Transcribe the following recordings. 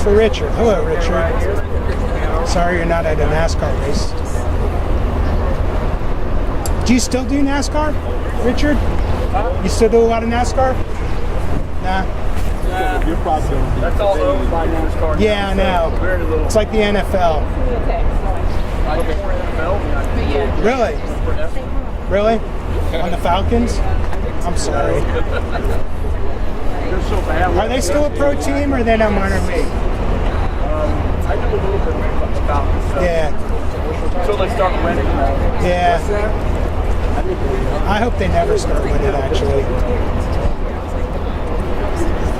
for Richard. Hello, Richard. Sorry you're not at a NASCAR race. Do you still do NASCAR, Richard? You still do a lot of NASCAR? Nah. That's all owned by NASCAR. Yeah, I know. It's like the NFL. Really? Really? On the Falcons? I'm sorry. Are they still a pro team or are they not minor league? I do a little bit of the Falcons. Yeah. Until they start winning. Yeah. I hope they never start winning, actually.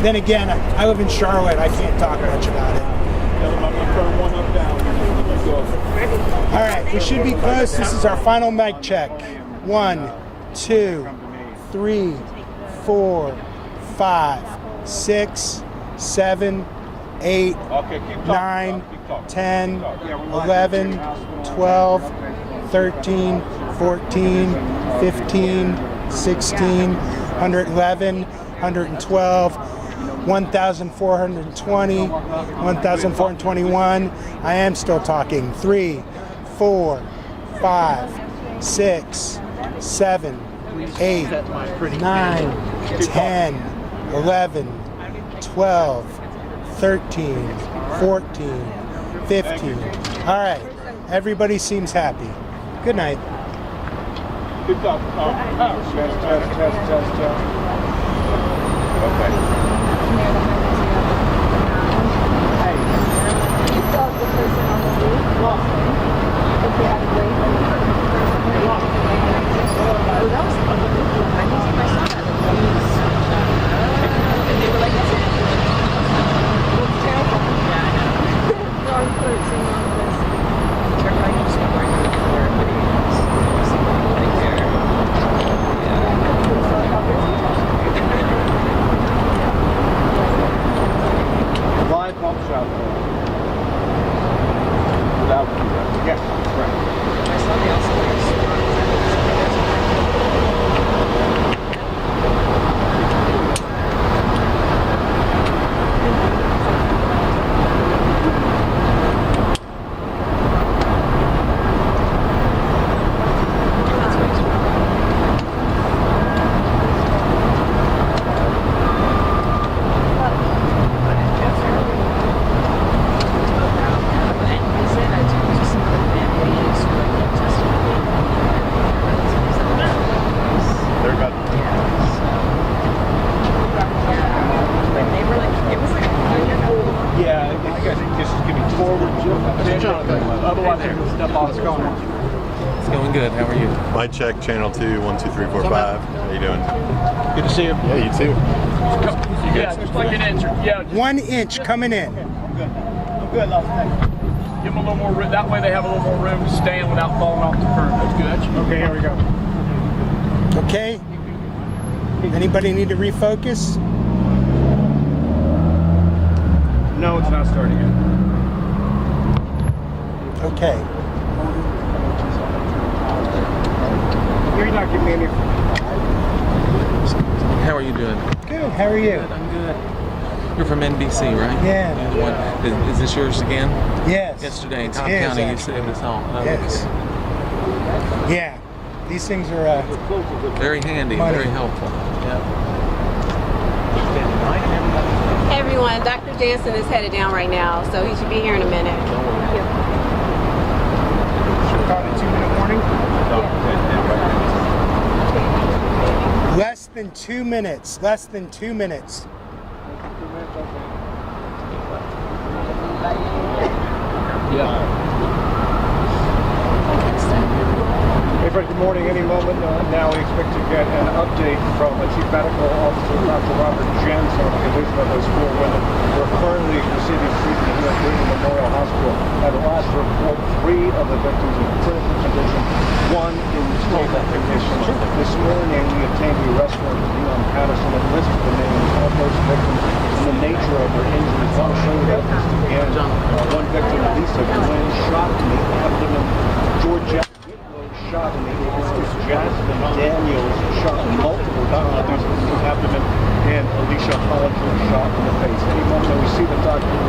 Then again, I live in Charlotte. I can't talk much about it. All right, we should be close. This is our final mic check. 1, 2, 3, 4, 5, 6, 7, 8, 9, 10, 11, 12, 13, 14, 15, 16, 111, 112, 1,420, 1,421. I am still talking. 3, 4, 5, 6, 7, 8, 9, 10, 11, 12, 13, 14, 15. All right. Everybody seems happy. Good night. Good talk. Test. Okay. You thought the person on the roof lost him. If they had a break, the person lost him. Oh, that was fun. I think I saw that. And they were like, that's it. It's terrifying. Yeah, I know. Wrong person on this. Check my use of my Live pump shot there. Without yes, right. I saw the oscillators. Mic check, channel 2, 1, 2, 3, 4, 5. How you doing? Good to see you. Yeah, you too. You good? Just like an inch. Yeah. 1 inch coming in. I'm good. Give them a little more room. That way they have a little more room to stand without falling off the curb. That's good. Okay, here we go. Okay. Anybody need to refocus? No, it's not starting yet. Okay. You're not giving me any. How are you doing? Good. How are you? Good, I'm good. You're from NBC, right? Yeah. You're the one. Is this yours again? Yes. Yesterday in Cobb It is, County, you actually. said this all. Oh, Yes. okay. Yeah. These things are Very handy, Money. very helpful. Yeah. Hey everyone, Dr. Jansen is headed down right now, so he should be here in a minute. called a 2-minute warning. Less than 2 minutes. Less than 2 minutes. Hey, Fred, good morning. Any moment now, we expect to get an update from Chief Medical Officer Dr. Robert Jensen on the condition of those 4 women who are currently receiving treatment here at Grady Memorial Hospital. At the last report, 3 of the victims in critical condition, 1 in stable condition. This morning, we obtained the arrest warrant for Deion Patterson that listed the names of those victims and the nature of their injuries. I'll show you that list again. One victim, Lisa Glenn, shot in the abdomen. Georgia shot in the abdomen. Jasmine Daniels shot multiple times in the abdomen. And Alicia Hollinger shot in the face. Any moment we see the doctor.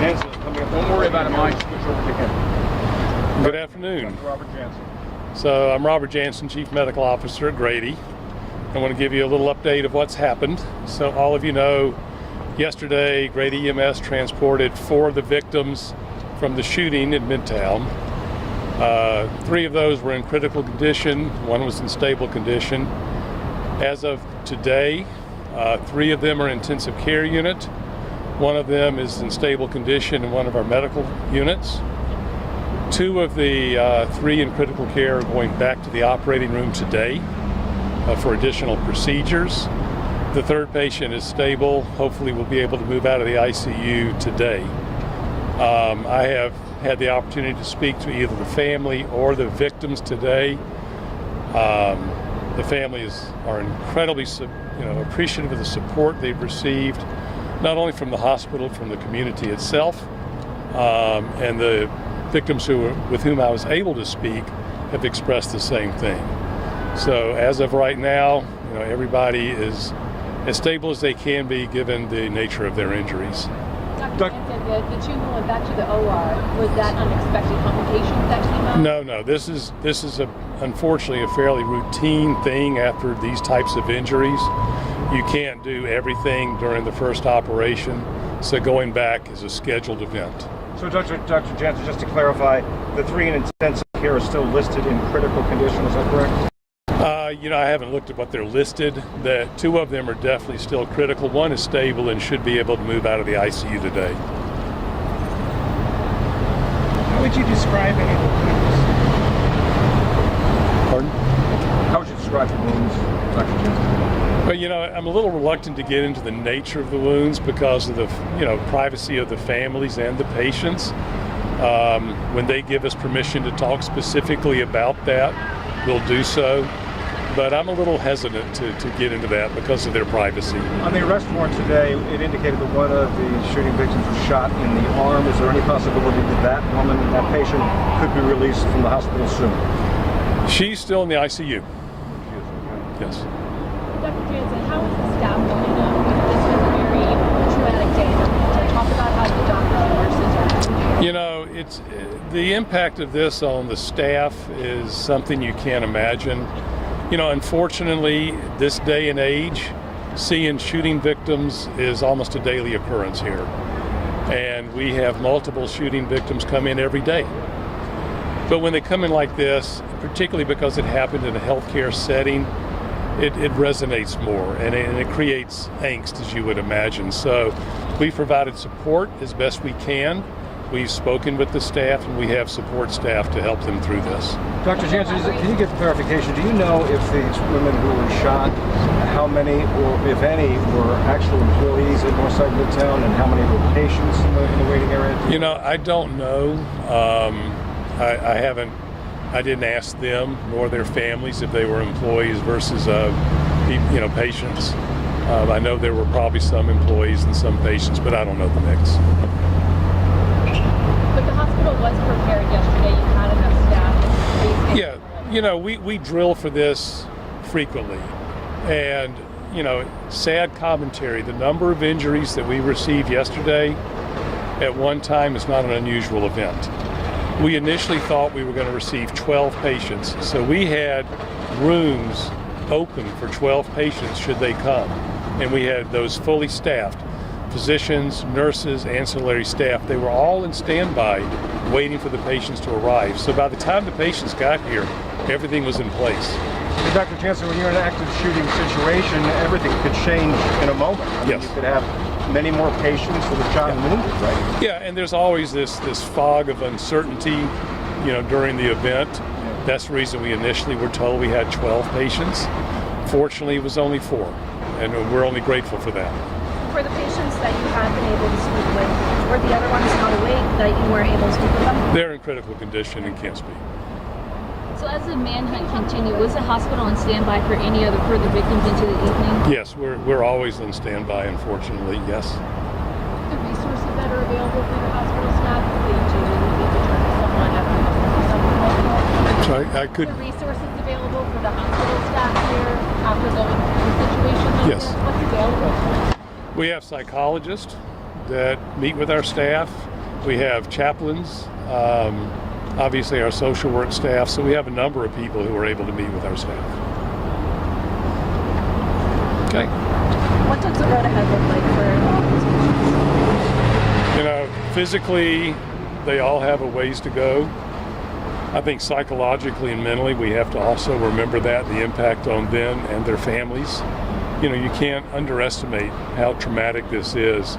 an incident coming up. Don't worry about it, Mike. Switch over to him. Good afternoon. Dr. Robert Jansen. So I'm Robert Jansen, Chief Medical Officer at Grady. I want to give you a little update of what's happened. So all of you know, yesterday Grady EMS transported 4 of the victims from the shooting in Midtown. 3 of those were in critical condition, 1 was in stable condition. As of today, 3 of them are in intensive care unit. 1 of them is in stable condition in one of our medical units. 2 of the 3 in critical care are going back to the operating room today for additional procedures. The 3rd patient is stable. Hopefully we'll be able to move out of the ICU today. I have had the opportunity to speak to either the family or the victims today. The families are incredibly appreciative of the support they've received, not only from the hospital, from the community itself, and the victims with whom I was able to speak have expressed the same thing. So as of right now, everybody is as stable as they can be given the nature of their injuries. Dr. Jansen, the 2 who went back to the OR, was that unexpected complications that came out? No. This is unfortunately a fairly routine thing after these types of injuries. You can't do everything during the first operation, so going back is a scheduled event. So Dr. Jansen, just to clarify, the 3 in intensive care are still listed in critical condition, is that correct? I haven't looked at what they're listed. That 2 of them are definitely still critical. 1 is stable and should be able to move out of the ICU today. How would you describe any of the wounds? Pardon? How would you describe the wounds, Dr. Jansen? Well, I'm a little reluctant to get into the nature of the wounds because of the, privacy of the families and the patients. When they give us permission to talk specifically about that, we'll do so. But I'm a little hesitant to get into that because of their privacy. On the arrest warrant today, it indicated that one of the shooting victims was shot in the arm. Is there any possibility that that woman, that patient, could be released from the hospital soon? She's still in the ICU. Yes. Dr. Jansen, how is the staff holding up? This was a very traumatic day. To talk about how the doctors and nurses are. It's the impact of this on the staff is something you can't imagine. Unfortunately, this day and age, seeing shooting victims is almost a daily occurrence here. And we have multiple shooting victims come in every day. But when they come in like this, particularly because it happened in a healthcare setting, it resonates more and it creates angst, as you would imagine. So we've provided support as best we can. We've spoken with the staff and we have support staff to help them through this. Dr. Jansen, can you give clarification? Do you know if these women who were shot, how many or if any were actual employees at Northside Midtown and how many were patients in the waiting area? I don't know. I didn't ask them nor their families if they were employees versus patients. I know there were probably some employees and some patients, but I don't know the mix. But the hospital was prepared yesterday. You had enough staff. Yeah, we drill for this frequently. And, sad commentary, the number of injuries that we received yesterday at one time is not an unusual event. We initially thought we were going to receive 12 patients, so we had rooms open for 12 patients should they come. And we had those fully staffed. Physicians, nurses, ancillary staff, they were all in standby waiting for the patients to arrive. So by the time the patients got here, everything was in place. Hey, Dr. Jansen, when you're in an active shooting situation, everything could change in a moment. Yes. You could have many more patients that are shot and wounded, right? Yeah, and there's always this fog of uncertainty, during the event. That's the reason we initially were told we had 12 patients. Fortunately, it was only 4, and we're only grateful for that. For the patients that you have been able to speak with, were the other ones not awake that you weren't able to speak with them? They're in critical condition and can't speak. So as the manhunt continued, was the hospital on standby for any other further victims into the evening? Yes, we're always on standby, unfortunately, yes. The resources that are available for the hospital staff, did you need to turn to someone after Sorry, I could. The resources available for the hospital staff here after going through the situation like Yes. this? What's available? We have psychologists, that meet with our staff. We have chaplains, obviously our social work staff, so we have a number of people who are able to meet with our staff. Okay. What does the road ahead look like for all these patients? Physically, they all have a ways to go. I think psychologically and mentally, we have to also remember that, the impact on them and their families. You can't underestimate how traumatic this is,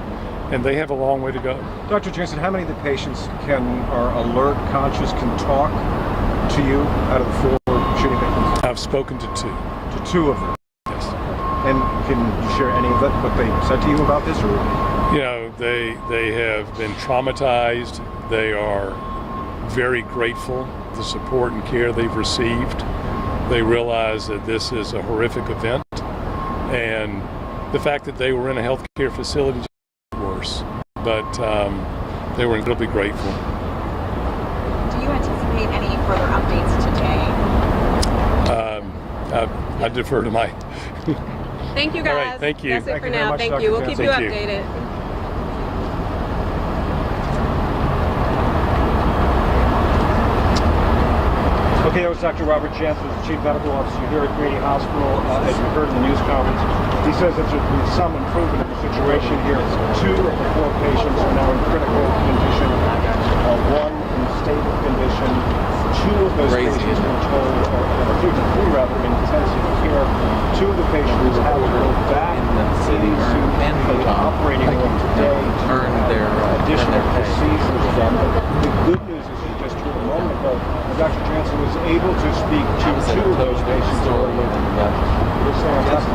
and they have a long way to go. Dr. Jansen, how many of the patients are alert, conscious, can talk to you out of the 4 shooting victims? I've spoken to 2. To 2 of them? Yes. And can you share any of that, what they said to you about this? Or? They have been traumatized. They are very grateful for the support and care they've received. They realize that this is a horrific event, and the fact that they were in a healthcare facility is worse. But they were incredibly grateful. Do you anticipate any further updates today? I defer to my. Thank you, guys. All right, thank you. That's it Thank for you very now. much, Thank Dr. you. We'll keep you Thank you. updated. Okay, that was Dr. Robert Jansen, the Chief Medical Officer here at Grady Hospital. As you heard in the news conference, he says that there's been some improvement in the situation here. 2 of the 4 patients are now in critical condition, 1 in stable condition. 2 of those Crazy, patients isn't it? were told, or 3 rather, in intensive care. 2 of the patients have to go back In the city into and the Cobb. operating room today to Earn their additional pay. procedures done. The good news is you just heard a moment ago, Dr. Jansen was able to speak to 2 of those patients earlier. We're saying that's